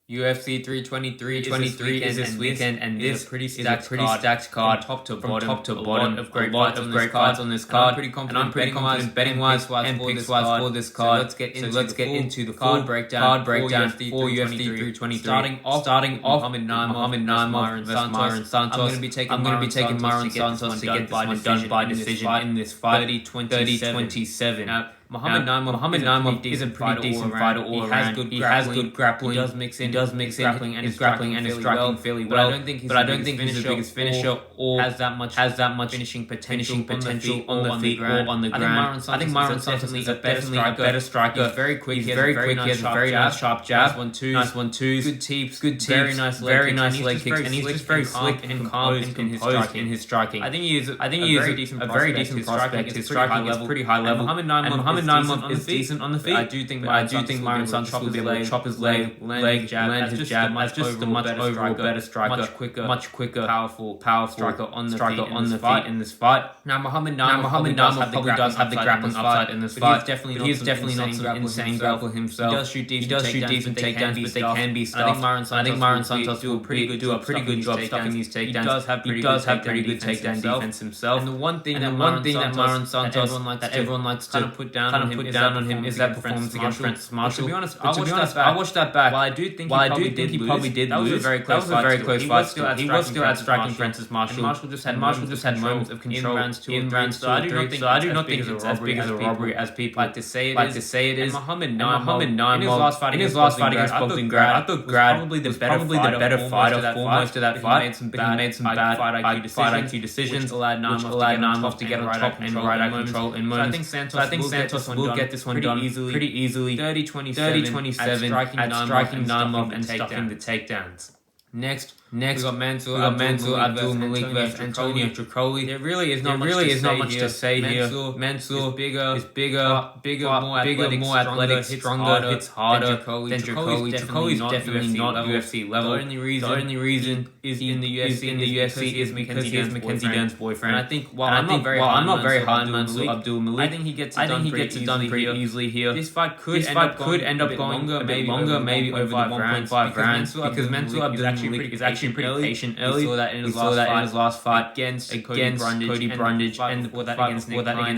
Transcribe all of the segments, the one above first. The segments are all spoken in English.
UFC 323 is this weekend, and this is a pretty stacked card from top to bottom of great fights on this card. And I'm pretty confident betting wise and picks wise for this card. So let's get into the full breakdown for UFC 323. Starting off Mohamed Naimov versus Myron Santos. I'm going to be taking Myron Santos to get this one done by decision in this fight, 30-27. Now, Mohamed Naimov is a pretty decent fighter all around. He has good grappling. He does mix in grappling and his striking fairly well. But I don't think he's the biggest finisher or has that much finishing potential on the feet or on the ground. I think Myron Santos is definitely a better striker. He's very quick. He has a very nice sharp jab. Nice 1-2s. Good teeps. Very nice leg kicks. And he's just very slick and calm in his striking. I think he is a very decent prospect. His striking is pretty high level. Mohamed Naimov is decent on the feet. I do think Myron Santos will be able to chop his leg, land his jab as just a much overall better striker, much quicker, powerful striker on the feet in this fight. Now Mohamed Naimov probably does have the grappling upside in this fight. He's definitely not some insane grappler himself. He does shoot decent takedowns, but they can be stuffed. I think Myron Santos will do a pretty good job stuffing these takedowns. He does have pretty good takedown defense himself. And the one thing that Myron Santos that everyone likes to put down on him is that performance against Francis Marshall. To be honest, I watched that back. While I do think he probably did lose, that was a very close fight. He was still outstriking Francis Marshall. Marshall just had moments of control in rounds 2 and 3. So I do not think it's as big as a robbery as people like to say it is. Mohamed Naimov in his last fight against Bogdan, I thought Grad was probably the better fighter for most of that fight, but he made some bad fight IQ decisions, which allowed Naimov to get on top and right eye control in moments. So I think Santos will get this one done pretty easily. 30-27 at striking Naimov and stuffing the takedowns. Next, we got Mansour Abdul Malik versus Antonio Tricoli. There really is not much to say here. Mansour is bigger, more athletic, stronger, hits harder than Tricoli. Tricoli is definitely not UFC level. The only reason is in the UFC is because he is Mackenzie Dern's boyfriend. And I think while I'm not very high on Mansour Abdul Malik, I think he gets it done pretty easily here. This fight could end up going a bit longer, maybe over the 1.5 rounds, because Mansour Abdul Malik is actually pretty patient early. We saw that in his last fight against Cody Brundage, and before that against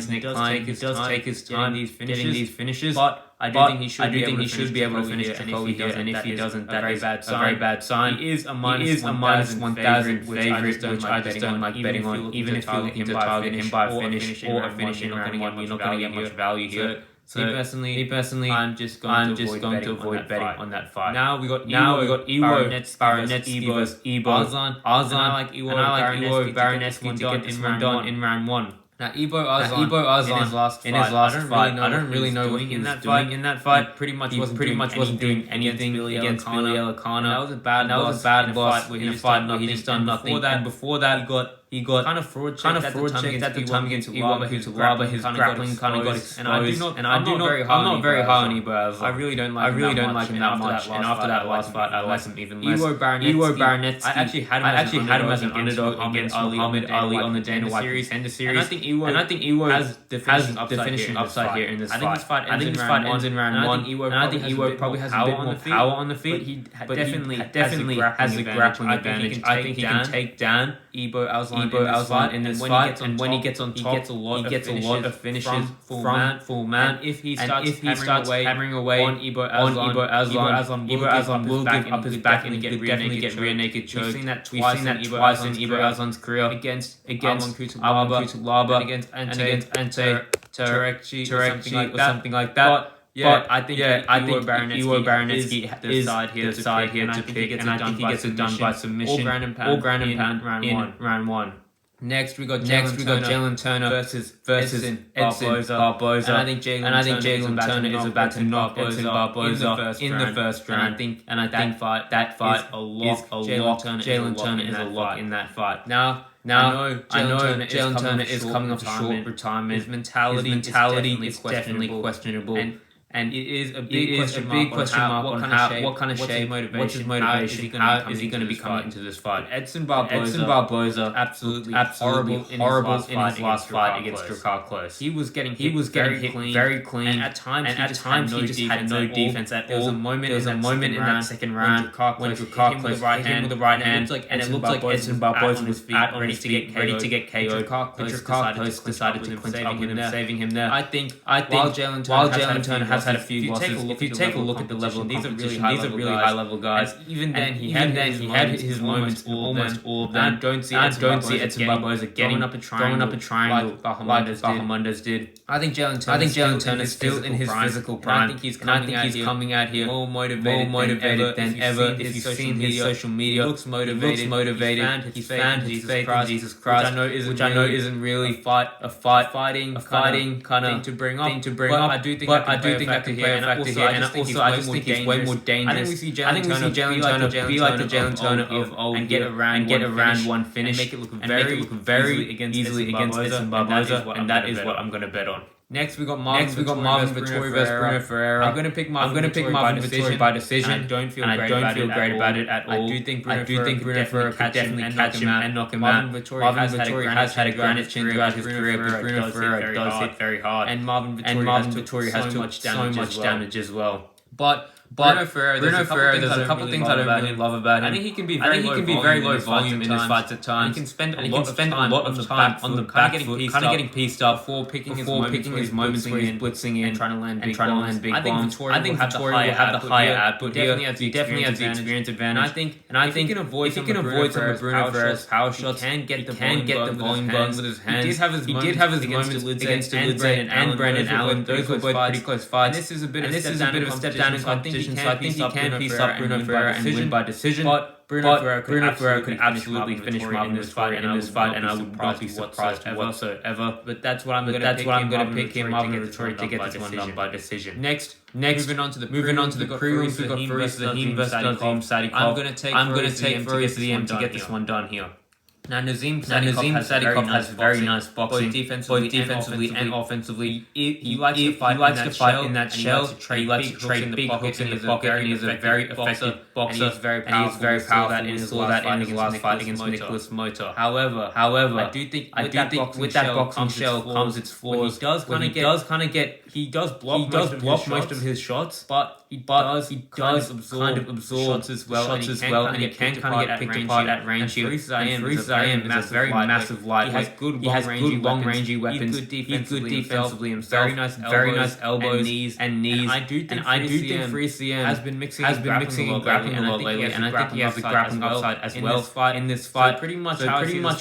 Nick Klein. He does take his time getting these finishes, but I do think he should be able to finish Tricoli here, and if he doesn't, that is a very bad sign. He is a minus 1,000 favorite, which I just don't like betting on, even if you're looking to target him by a finish or a finish in round 1, you're not going to get much value here. So me personally, I'm just going to avoid betting on that fight. Now we got Iwo Baranetsky versus Arzan. I like Iwo Baranetsky to get this one done in round 1. Now Ibo Arzan in his last fight, I don't really know what he was doing in that fight. He pretty much wasn't doing anything against Billy Elakana. That was a bad loss in a fight where he just done nothing. Before that, he got kind of fraud checked at the time against Ulaba. His grappling kind of got exposed. And I'm not very high on Ibo Arzan. I really don't like him that much. And after that last fight, I like him even less. Iwo Baranetsky, I actually had him as an underdog against Muhammad Ali on the Dana White Contender Series. And I think Iwo has the finishing upside here in this fight. I think this fight ends in round 1. And I think Iwo probably has a bit more power on the feet. But he definitely has the grappling advantage. I think he can take down Ibo Arzan in this fight, and when he gets on top, he gets a lot of finishes from full man. If he starts hammering away on Ibo Arzan will give up his back and definitely get rear naked choke. We've seen that twice in Ibo Arzan's career against Arman Kutalaba and against Ante Terekci or something like that. But I think Iwo Baranetsky is the side here to pick, and I think he gets it done by submission or ground and pound in round 1. Next we got Jalen Turner versus Edson Barboza. And I think Jalen Turner is about to knock Edson Barboza in the first round. And I think that fight is a lock. Jalen Turner is a lock in that fight. Now I know Jalen Turner is coming off a short retirement. His mentality is definitely questionable. And it is a big question mark on what kind of shape, what's his motivation, how is he going to be coming into this fight. Edson Barboza absolutely horrible in his last fight against Drakkar Klose. He was getting hit very clean, and at times he just had no defense at all. There was a moment in that second round when Drakkar Klose hit him with the right hand, and it looked like Edson Barboza was ready to get KO'd. Drakkar Klose decided to clinch up with him, saving him there. I think while Jalen Turner has had a few losses, if you take a look at the level of competition, these are really high level guys. And even then, he had his moments, almost all of them. I don't see Edson Barboza throwing up a triangle like Bahamondes did. I think Jalen Turner is still in his physical prime. I think he's coming out here more motivated than ever. If you've seen his social media, he looks motivated. He found his faith in Jesus Christ, which I know isn't really a fighting kind of thing to bring up. I do think that can play a factor here, and also I just think he's way more dangerous. I think we see Jalen Turner be like the Jalen Turner of old and get around one finish and make it look very easily against Edson Barboza, and that is what I'm going to bet on. Next, we got Marvin Vettori versus Bruno Ferreira. I'm going to pick Marvin Vettori by decision. And I don't feel great about it at all. I do think Bruno Ferreira could definitely catch him and knock him out. Marvin Vettori has had a granite chin throughout his career, but Bruno Ferreira does hit very hard. And Marvin Vettori has so much damage as well. But Bruno Ferreira, there's a couple things I don't really love about him. I think he can be very low volume in his fights at times. He can spend a lot of time on the back foot, kind of getting pieced up before picking his moments where he's blitzing in and trying to land big bombs. I think Vettori will have the higher output here. He definitely has the experience advantage. And I think if he can avoid some of Bruno Ferreira's power shots, he can get the volume going with his hands. He did have his moments against Lidze and Brandon Allen. Those were both pretty close fights. And this is a bit of a step down in competition. So I think he can piece up Bruno Ferreira and win by decision. But Bruno Ferreira could absolutely finish Marvin in this fight, and I would not be surprised whatsoever. But that's what I'm going to pick him, Marvin Vettori, to get this one done by decision. Next, moving on to the prelims, we got Faris Zahim versus Sadikov. I'm going to take Faris Zahim to get this one done here. Now, Nazim Sadikov has very nice boxing, both defensively and offensively. He likes to fight in that shell. He likes to trade big hooks in the pocket, and he's a very effective boxer. And he's very powerful. We saw that in his last fight against Nicholas Motor. However, I do think with that boxing shell comes its flaws. He does block most of his shots, but he does absorb shots as well, and he can kind of get picked apart at range here. Faris is a very massive lightweight. He has good long-rangey weapons. He's good defensively himself. Very nice elbows and knees. And I do think Faris Zahim has been mixing and grappling a lot lately, and I think he has the grappling upside as well in this fight. So pretty much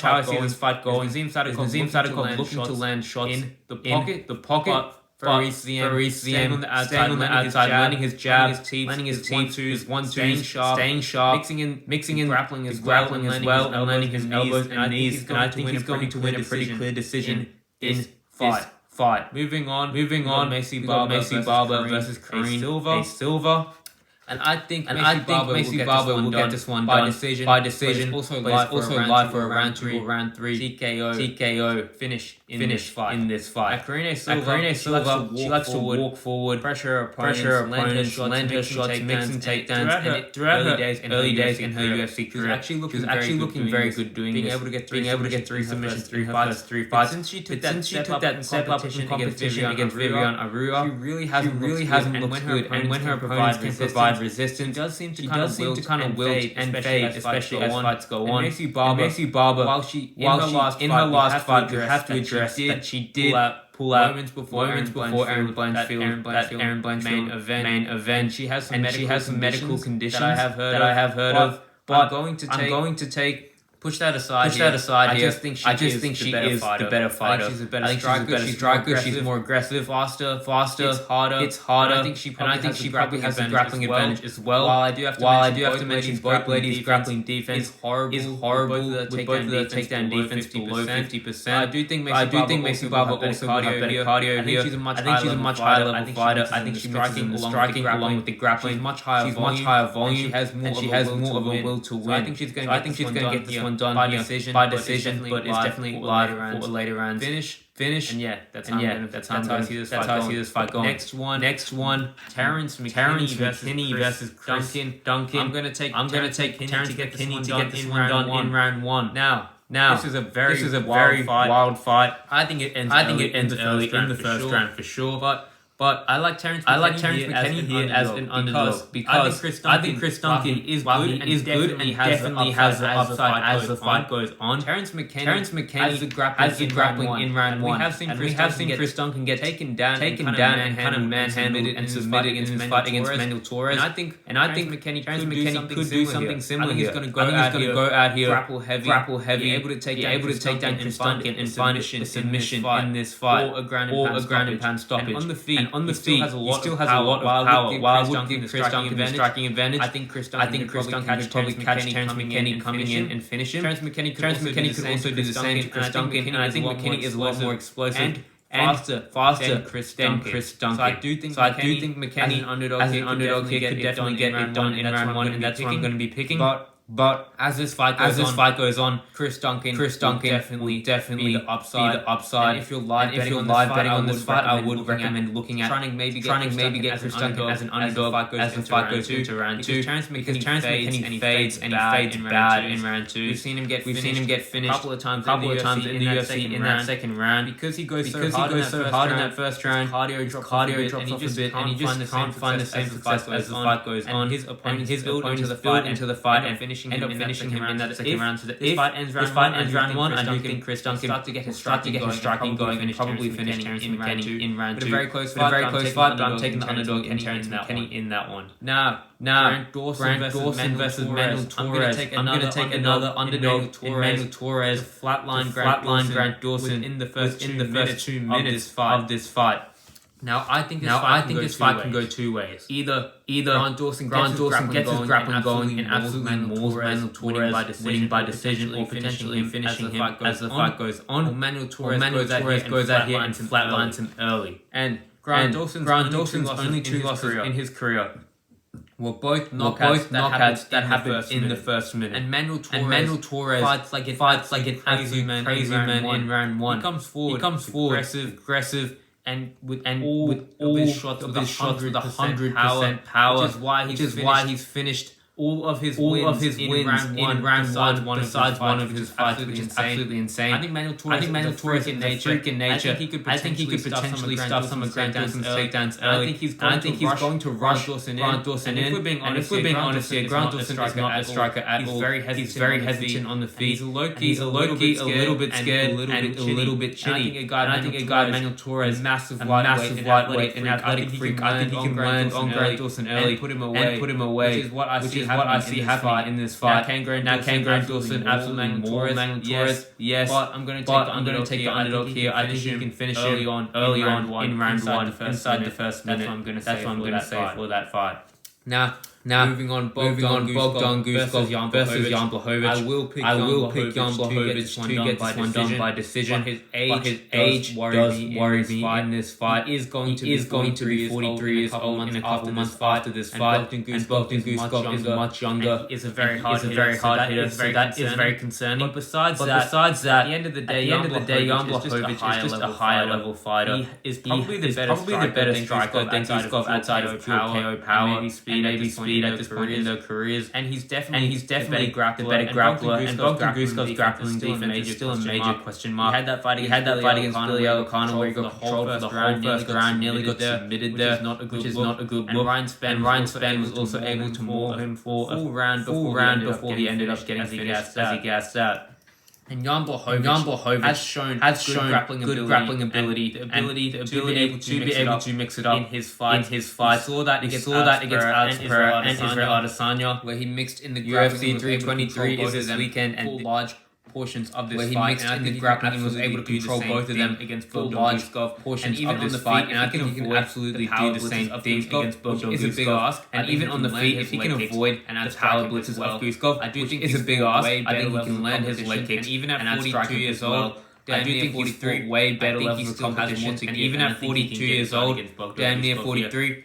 how I see this fight going. Nazim Sadikov looking to land shots in the pocket. Faris Zahim staying on the outside, landing his jab, landing his one-twos, staying sharp, mixing in grappling as well, and landing his elbows and knees. And I think he's going to win a pretty clear decision in this fight. Moving on, Macy Barber versus Kareem Silva. And I think Macy Barber will get this one by decision. But it's also live for a round 2 or round 3 TKO finish in this fight. Karine Silva, she likes to walk forward, pressure opponents, land her shots, mixing takedowns. Throughout her early days in her UFC career, she was actually looking very good doing this, being able to get 3 submissions, 3 fights. Since she took that step up in competition against Vivian Arua, she really hasn't looked good. And when her opponents can provide resistance, she does seem to kind of wilt and fade, especially as fights go on. Macy Barber, while in her last fight, you have to address that she did pull out moments before Aaron Blanchfield main event. She has some medical conditions that I have heard of. But I'm going to take. Push that aside here. I just think she is the better fighter. I think she's a better striker. She's more aggressive, faster. It's harder. I think she probably has the grappling advantage as well. While I do have to mention both ladies' grappling defense is horrible with both of the takedown defense below 50%. I do think Macy Barber also will have better cardio here. I think she's a much higher level fighter. I think she's striking along with the grappling. She's much higher volume. She has more of a will to win. I think she's going to get this one done by decision, but it's definitely live for later rounds. Finish, and that's how I see this fight going. Next one, Terrence McKinney versus Chris Duncan. I'm gonna take Terrence McKinney to get this one done in round one. Now, this is a very wild fight. I think it ends early in the first round for sure. But I like Terrence McKinney here as an underdog because I think Chris Duncan is good and definitely has the upside as the fight goes on. Terrence McKinney has the grappling in round one. We have seen Chris Duncan get taken down and kind of manhandled and submitted in his fight against Manuel Torres. And I think McKinney could do something similar here. I think he's going to go out here, grapple heavy, be able to take down Chris Duncan and find a submission in this fight or a ground and pound stoppage. And on the feet, he still has a lot of power. While I would give Chris Duncan the striking advantage, I think Chris Duncan could probably catch Terrence McKinney coming in and finish him. Terrence McKinney could also do the same to Chris Duncan, and I think McKinney is a lot more explosive and faster than Chris Duncan. So I do think McKinney as an underdog here could definitely get it done in round one, and that's what I'm going to be picking. But as this fight goes on, Chris Duncan will definitely be the upside. And if you're live betting on this fight, I would recommend looking at trying to maybe get Chris Duncan as an underdog as the fight goes into round two. Because Terrence McKinney fades bad in round two. We've seen him get finished a couple of times in the UFC in that second round because he goes so hard in that first round. Cardio drops off a bit, and he just can't find the same success as the fight goes on. His opponent build into the fight and finishing him in that second round. So that this fight ends round one, I do think Chris Duncan start to get his striking going and probably finish Terrence McKinney in round two. A very close fight, but I'm taking the underdog in Terrence McKinney in that one. Now, Grant Dawson versus Manuel Torres. I'm going to take another underdog in Manuel Torres. Flatline Grant Dawson in the first 2 minutes of this fight. Now, I think this fight can go two ways. Either Grant Dawson gets his grappling going and absolutely mauls Manuel Torres winning by decision or potentially finishing him as the fight goes on. Or Manuel Torres goes out here and flatlines him early. And Grant Dawson's only two losses in his career were both knockouts that happened in the first minute. And Manuel Torres fights like an absolute crazy man in round one. He comes forward aggressive. And with all his shots with 100% power, which is why he's finished all of his wins in round one besides one of his fights, which is absolutely insane. I think Manuel Torres is a freak in nature. I think he could potentially stuff some of Grant Dawson's takedowns early. I think he's going to rush Grant Dawson in. And if we're being honest here, Grant Dawson is not a striker at all. He's very hesitant on the feet. He's a little bit scared, and a little bit chinny. I think a guy Manuel Torres, massive lightweight, an athletic freak. I think he can land on Grant Dawson early and put him away. Which is what I see happening in this fight. Now, can Grant Dawson absolutely maul Manuel Torres? Yes. But I'm going to take the underdog here. I think he can finish early on in round one inside the first minute. That's what I'm going to say for that fight. Now, moving on, Bogdan Guskov versus Jan Blachowicz. I will pick Jan Blachowicz to get this one done by decision. But his age does worry me in this fight. He is going to be 43 years old in a couple months after this fight. And Bogdan Guskov is much younger. He is a very hard hitter. So that is very concerning. But besides that, at the end of the day, Jan Blachowicz is just a higher level fighter. He is probably the better striker than Guskov outside of pure KO power, maybe speed at this point in their careers, and he's definitely the better grappler. And Bogdan Guskov's grappling defense is still a major question mark. He had that fight against Billy Alcano where he got controlled for the whole first round, nearly got submitted there, which is not a good look. And Ryan Spann was also able to maul him for a full round before he ended up getting finished as he gassed out. And Jan Blachowicz has shown good grappling ability, the ability to be able to mix it up in his fight. We saw that against Alex Pereira and Israel Adesanya, where he mixed in the UFC 323 this weekend and large portions of this fight, and I think the grappling and was able to control both of them against full large portions of this fight, and I think he can absolutely do the same thing against Bogdan Guskov. And even on the feet, if he can avoid the power blitzes of Guskov, I do think it's a big ask. I think he can land his leg kicks, and even at 42 years old, I do think he's way better levels of competition, and even at 42 years old, damn near 43,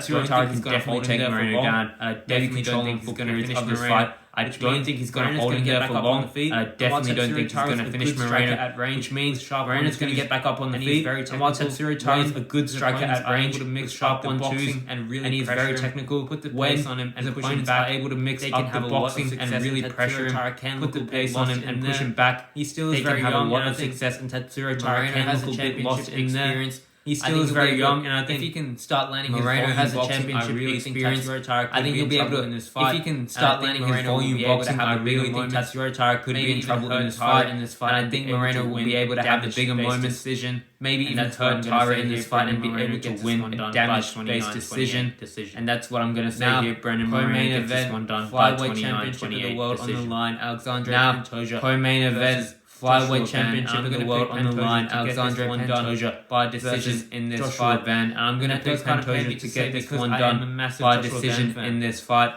Tatsuro Taira can definitely take Moreno down. Maybe controlling full periods of this fight. I don't think he's going to hold him there for long. Definitely don't think he's going to finish Moreno at range, which means Moreno's going to get back up on the feet. And while Tatsuro Taira is a good striker at range, able to mix sharp 1-2s and he's very technical, put the pace on him and push him back, able to mix up the boxing and really pressure him, put the pace on him and push him back. He still is very young, a lot of success, and Tatsuro Taira can look a bit lost in there. He still is very young, and I think if he can start landing Moreno his has a boxing, championship experience. I think he'll be able to in this fight. If he can start landing his volume boxing, I really think Tatsuro Taira could be in trouble in this fight. And I think Moreno will be able to have the bigger moments decision, maybe even hurt Taira in this fight and be able to win a damage-based decision. And that's what I'm going to say here. Brendan Moreno gets this one done by flyweight championship of the world on the line. Alexandre Now, Pantoja co-main event. Flyweight championship of the world on the line. Alexandre Pantoja by decision in this Joshua fight. And I'm going to pick Pantoja to get this one done by decision in this fight.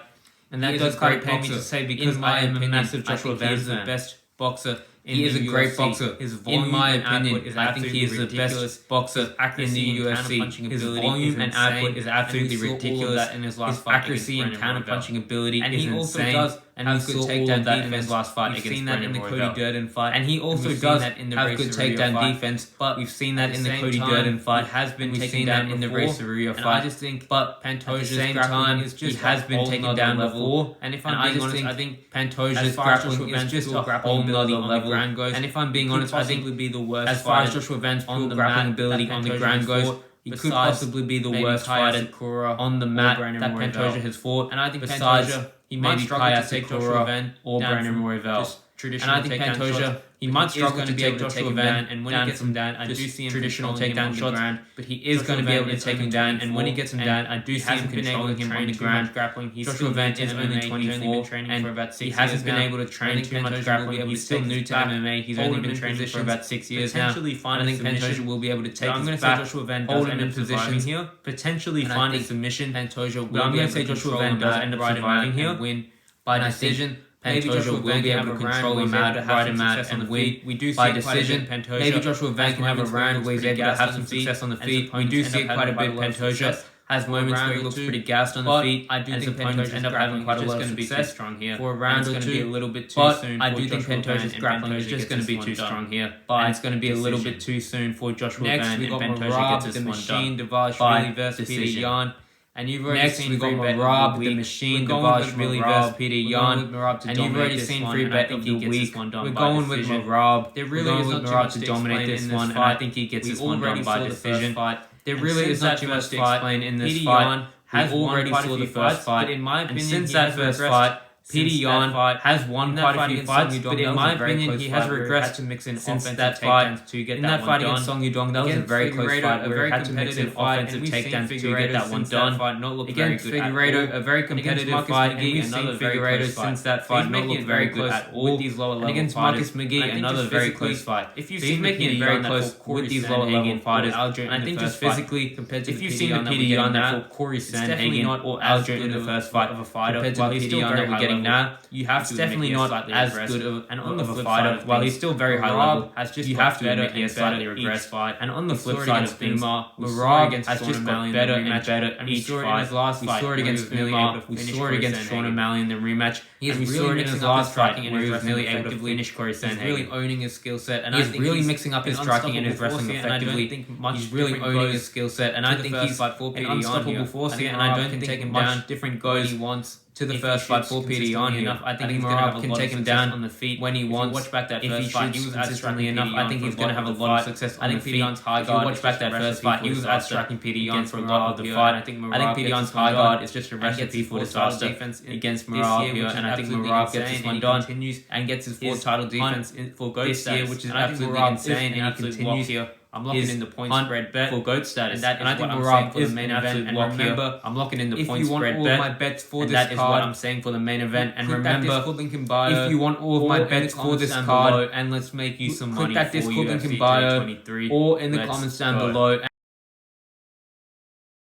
And that does kind of pain me to say because I am a massive Joshua Van fan. The best boxer He is a great UFC. boxer. His volume, in my and opinion, output is I think he is the best boxer in the UFC. His volume and output is absolutely ridiculous. In his His accuracy and counter-punching ability and is he also insane. does and have we good saw all takedown of that in defense. his last fight We've against seen that in the Cody Durden fight, and he also we've does seen that in the have good takedown defense. But we've seen that at in the the same Cody time, Durden fight. he has been We've taken seen down that in the before, Race Arena and fight. I just think but Pantoja's grappling is just he has been taken down before. And if And I'm being I honest, think I think Pantoja's far as grappling Joshua is just a grappling whole ability nother on the level. ground goes, And if I'm being he could honest, I think possibly be the worst as far as fighter Joshua Van's on the grappling mat ability that on the Pantoja ground has goes, fought, he could besides possibly be the maybe worst Kaya fighter Sakura on the or mat Brandon that Royval. Pantoja has fought. And I think besides Pantoja, he might maybe struggle Kaya to take Sakura Joshua Van or down Brandon from Royval. just And traditional I think takedown Pantoja, shots, he but might he is struggle going to to be take able to Joshua take him Van down, and when he down gets from him down, I do just see him traditional controlling him takedown on the shots, ground. but he is Joshua going to be Van able to is take him only down, and when he 24, gets him and down, I do he see him hasn't been able controlling to him train on the too ground. much grappling. He's Joshua still Van new to is only MMA. He's only been 24, training and for about 6 he years hasn't been now. able to I train think too much Pantoja will grappling. be able He's to still take new his to back, MMA. He's hold only him been in training for positions, about 6 years now. potentially find I a think submission. Pantoja will be able to take I'm his going to say back, Joshua Van does hold him end in up surviving positions here, potentially and I find a think submission. Pantoja will But I'm be going able to say to Joshua control Van him does out, end up ride him surviving out, here and win by And I decision. think maybe Pantoja Joshua will Van be can able to have a round control where him he's able out, to have ride some him out, success on and the win feet. We do by see it quite a decision. bit Pantoja Maybe Joshua Van has can have a moments where he round looks where he's pretty able to gassed have on some the feet, success on the and his feet. We do opponents see end it up quite a having bit. quite a lot of Pantoja success has for a moments round where he or looks two, pretty gassed on the but feet, I do and his think opponents Pantoja's end up having grappling quite a is lot just of going to be too success strong here. for a And round it's or going to be a two. little bit too But soon I for do think Joshua Van, Pantoja's and grappling is Pantoja just gets going to this be one too done strong here, by and it's going to be a little decision. bit too soon for Joshua Next, Van, we and got Pantoja Marab, gets the this one machine, done Dvalishvili by versus Peter decision. Yan. And you've already Next, seen we got free bet of Marab, the the week. machine, We're going with Dvalishvili Marab. versus Peter We're Yan. going with Marab to And you've dominate already this seen one, free and I bet think of he the gets this week. one done We're by going with decision. Marab. There We're really going is with not too Marab much to to dominate explain this in this one, and I fight. think he gets We this one done already by saw the first decision. fight. There And really since is not that too much first to fight, explain in this Peter fight. Yan has We won already quite a saw the few first fights, fight, but in my and opinion, since he that has first regressed fight, Peter since that Yan fight. has won In that quite a fight few against fights, Song but Yudong, in that was my a very opinion, close he has fight where he had regressed to mix in since offensive that fight. takedowns to get In that that one fight done. against Song Yudong, that was a Against very close Figueiredo, fight a where very he had to mix in competitive fight, offensive and we've seen takedowns to Figueiredo get that one since that done. fight not look very Against good at Figueiredo, all. a very And against competitive Marcus fight, McGee, and we've seen another very Figueiredo close fight. since that So fight he's not making look it very very good close at all. with these lower And level against fighters. Marcus McGee, And I think another just very physically, close fight. if you've So seen he's making it Peter very Yan that close fought Corey with these Sandhagen lower level or fighters. Aljo in And I the think first just fight, physically, compared to if the you've Peter seen the Yan that Peter we're Yan getting that now, fought Corey it's definitely Sandhagen not or as Aljo good in the of first fight of a fighter, compared to while the he's Peter still Yan very that we're high getting level. now, You have it's to admit definitely he is not slightly as regressed. good of And on the a flip side fighter. of While things, he's still very high Marab level, has just you got have to better admit he and has slightly better each regressed. fight. And on the We flip saw it side of against things, Umar, we saw it Marab against has Sean just got O'Malley in the better rematch, and better and we each saw it in fight. his last We fight saw it where he against was nearly Umar, able to we finish saw it Corey against Sean Sandhagen. O'Malley in the rematch, He is and we really saw it in his mixing up his last fight striking and where his he was wrestling nearly able to effectively. finish Corey He's Sandhagen. really owning his skill set, and I He's think really he's mixing up his an striking and his unstoppable wrestling force here, and I don't effectively. think much He's really different owning goes his skill set, and to I the think first he's fight for an Peter Yan unstoppable here. force I here, think and I Marab don't can think take him much down different when goes he wants. to the If he first fight shoots for Peter Yan consistently here. enough, I think think he's gonna have Marab a can lot of take him success down on the feet. when he If you wants. watch back that If he first fight, he shoots was consistently outstriking enough, Peter I Yan think for he's a going to lot have a of the lot of fight. success I on the think Peter feet. Yan's high If you guard watch is back just a that first recipe fight, for he was disaster outstriking Peter Yan against for a Marab lot of the here, fight. and I think I think Marab Peter gets Yan's this one high done guard is just a and gets recipe his for fourth title disaster defense against this Marab year, here, which and is I think absolutely Marab gets insane, this and one he done continues and gets his fourth his title hunt defense for GOAT this year, status. which is And I think absolutely Marab is insane, an and he absolute lock continues here. I'm locking his in the point hunt spread bet for GOAT status. and that is I think what I'm saying Marab for the is main an event. absolute And lock here. remember, I'm locking in the if point you want spread all bet. my bets for And this that is what card, I'm saying for the main event. And click that remember, Discord link in bio. if you want all of my or in the bets for comments this down card, below, and let's make you some click money that for Discord link UFC in bio 23. or in the Let's comments down go. below.